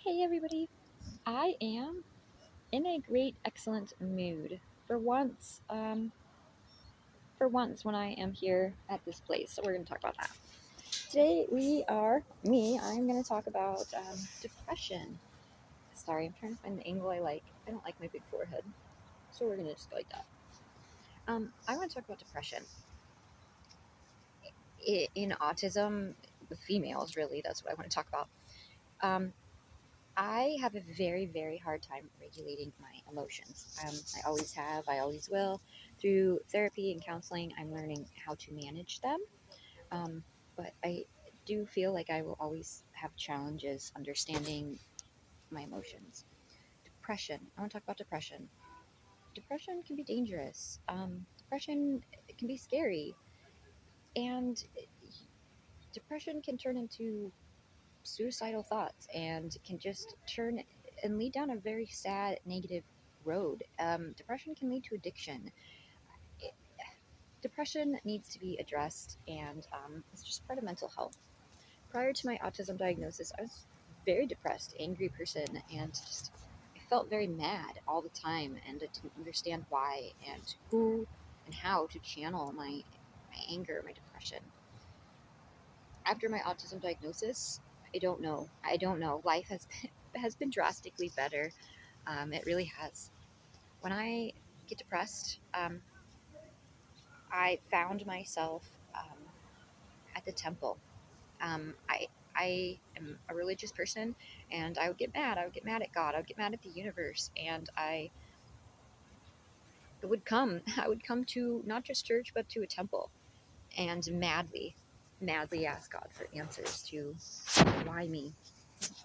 Hey everybody, I am in a great, excellent mood for once when I am here at this place. So we're going to talk about that. Today I'm going to talk about depression. Sorry, I'm trying to find the angle I like. I don't like my big forehead, so we're going to just go like that. I want to talk about depression. In autism, with females, really, that's what I want to talk about. Um, I have a very, very hard time regulating my emotions. I always have, I always will. Through therapy and counseling, I'm learning how to manage them. Um, but I do feel like I will always have challenges understanding my emotions. Depression. I want to talk about depression. Depression can be dangerous. Depression can be scary. And depression can turn into suicidal thoughts and can just turn and lead down a very sad, negative road. Depression can lead to addiction. It, Depression needs to be addressed, and it's just part of mental health. Prior to my autism diagnosis, I was a very depressed, angry person, and just I felt very mad all the time, and I didn't understand why and who and how to channel my anger, my depression. After my autism diagnosis, I don't know. I don't know. Life has been drastically better. It really has. When I get depressed, I found myself at the temple. I am a religious person, and I would get mad. I would get mad at God. I would get mad at the universe, and I would come. I would come to not just church, but to a temple, and madly ask God for answers to why me.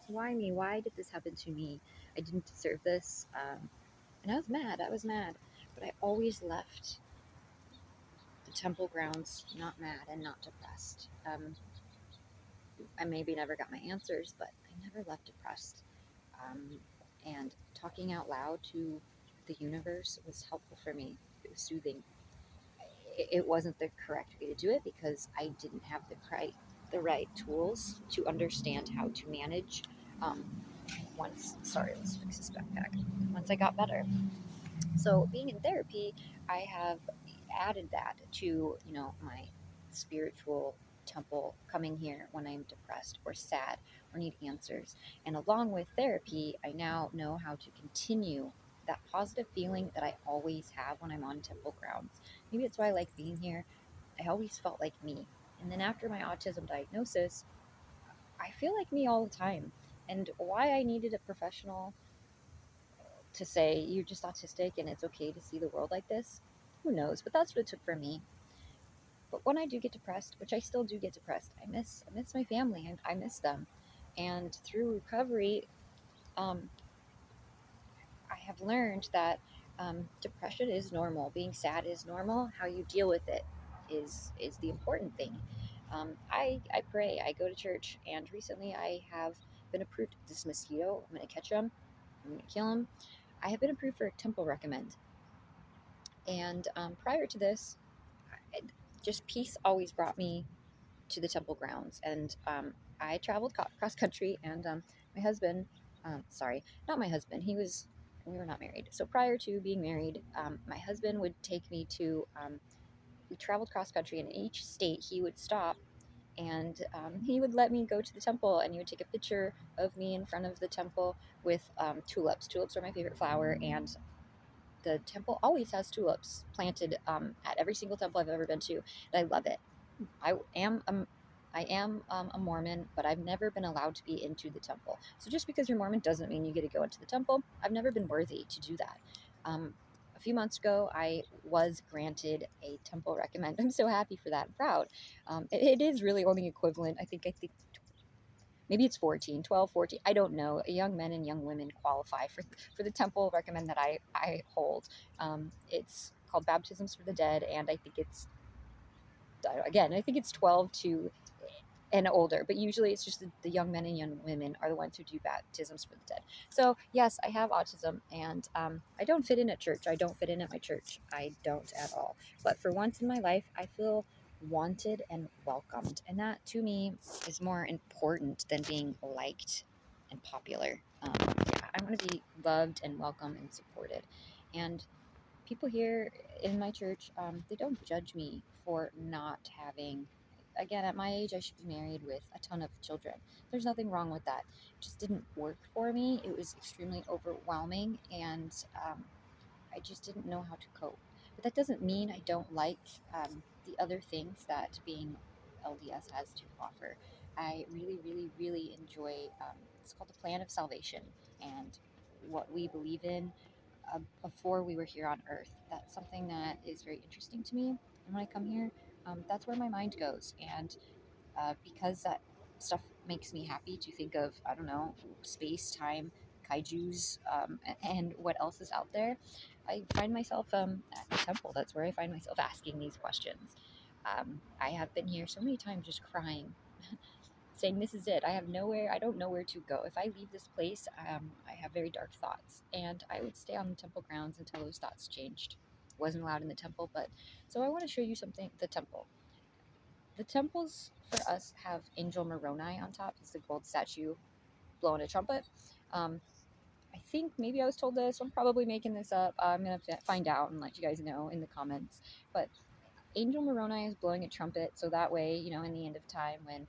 Why me? Why did this happen to me? I didn't deserve this. And I was mad. I was mad. But I always left the temple grounds not mad and not depressed. I maybe never got my answers, but I never left depressed. Um, and talking out loud to the universe was helpful for me. It was soothing. It wasn't the correct way to do it because I didn't have the right tools to understand how to manage. Um, sorry, let's fix this backpack. Once I got better, so being in therapy, I have added that to my spiritual temple, coming here when I'm depressed or sad or need answers. And along with therapy, I now know how to continue that positive feeling that I always have when I'm on temple grounds. Maybe that's why I like being here. I always felt like me. And then after my autism diagnosis, I feel like me all the time. And why I needed a professional to say you're just autistic and it's okay to see the world like this, who knows? But that's what it took for me. But when I do get depressed, which I still do get depressed, I miss my family. I miss them. And through recovery, um, I have learned that depression is normal. Being sad is normal. How you deal with it is the important thing. I pray. I go to church, and recently I have been approved. This mosquito, I'm going to catch him. I'm going to kill him. I have been approved for a temple recommend. And prior to this, just peace always brought me to the temple grounds. And I traveled cross country, and my husband, sorry, not my husband, we were not married. So prior to being married, my husband would take me to, we traveled cross country, and in each state he would stop and he would let me go to the temple, and he would take a picture of me in front of the temple with tulips. Tulips are my favorite flower, and the temple always has tulips planted at every single temple I've ever been to, and I love it. I am a Mormon, but I've never been allowed to be into the temple. So just because you're Mormon doesn't mean you get to go into the temple. I've never been worthy to do that. A few months ago, I was granted a temple recommend. I'm so happy for that. I'm proud. It is really only equivalent. I think maybe it's 14, 12, 14. I don't know. Young men and young women qualify for the temple recommend that I hold. It's called Baptisms for the Dead, and I think it's 12 to and older, but usually it's just the young men and young women are the ones who do baptisms for the dead. So yes, I have autism, and I don't fit in at church. I don't fit in at my church. I don't at all. But for once in my life, I feel wanted and welcomed, and that to me is more important than being liked and popular. Yeah, I want to be loved and welcome and supported. And people here in my church, they don't judge me for not having. Again, at my age, I should be married with a ton of children. There's nothing wrong with that. It just didn't work for me. It was extremely overwhelming, and I just didn't know how to cope. But that doesn't mean I don't like the other things that being LDS has to offer. I really, really, really enjoy. It's called the Plan of Salvation, and what we believe in before we were here on Earth. That's something that is very interesting to me. And when I come here, that's where my mind goes. And because that stuff makes me happy to think of, I don't know, space, time, kaijus, and what else is out there, I find myself at the temple. That's where I find myself asking these questions. I have been here so many times just crying, saying, "This is it. I have nowhere, I don't know where to go. If I leave this place, I have very dark thoughts." And I would stay on the temple grounds until those thoughts changed. Wasn't allowed in the temple, but so I want to show you something. The temple. The temples for us have Angel Moroni on top. It's the gold statue blowing a trumpet. Um, I think maybe I was told this. I'm probably making this up. I'm going to find out and let you guys know in the comments. But Angel Moroni is blowing a trumpet so that way, you know, in the end of time when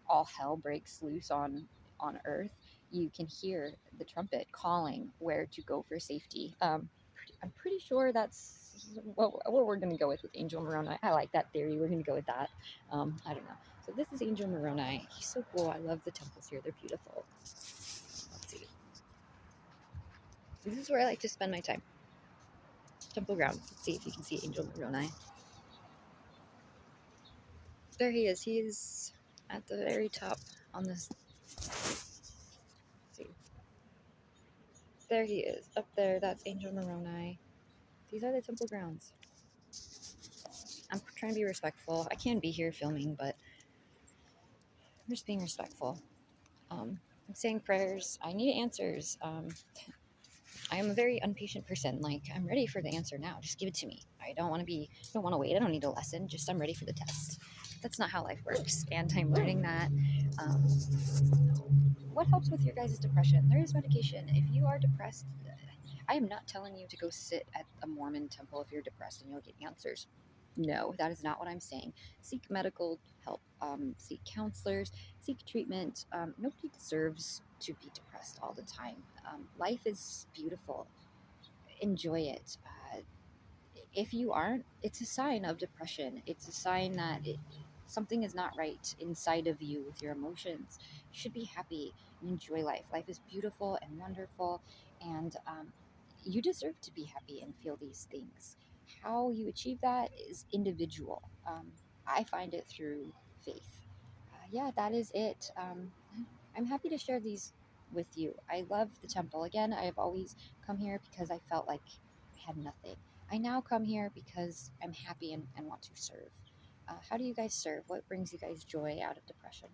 all hell breaks loose on Earth, you can hear the trumpet calling where to go for safety. I'm pretty sure that's what we're going to go with Angel Moroni. I like that theory. We're going to go with that. I don't know. So this is Angel Moroni. He's so cool. I love the temples here. They're beautiful. Let's see. This is where I like to spend my time. Temple ground. Let's see if you can see Angel Moroni. There he is. He is at the very top on this. Let's see. There he is. Up there. That's Angel Moroni. These are the temple grounds. I'm trying to be respectful. I can be here filming, but I'm just being respectful. I'm saying prayers. I need answers. I am a very impatient person. Like, I'm ready for the answer now. Just give it to me. I don't want to wait. I don't need a lesson. Just I'm ready for the test. That's not how life works. And I'm learning that. Um, what helps with your guys' depression? There is medication. If you are depressed, I am not telling you to go sit at a Mormon temple if you're depressed and you'll get answers. No, that is not what I'm saying. Seek medical help, seek counselors, seek treatment. Nobody deserves to be depressed all the time. Life is beautiful. Enjoy it. If you aren't, it's a sign of depression. It's a sign that something is not right inside of you with your emotions. You should be happy and enjoy life. Life is beautiful and wonderful, and you deserve to be happy and feel these things. How you achieve that is individual. I find it through faith. Yeah, that is it. I'm happy to share these with you. I love the temple. Again, I have always come here because I felt like I had nothing. I now come here because I'm happy and want to serve. How do you guys serve? What brings you guys joy out of depression?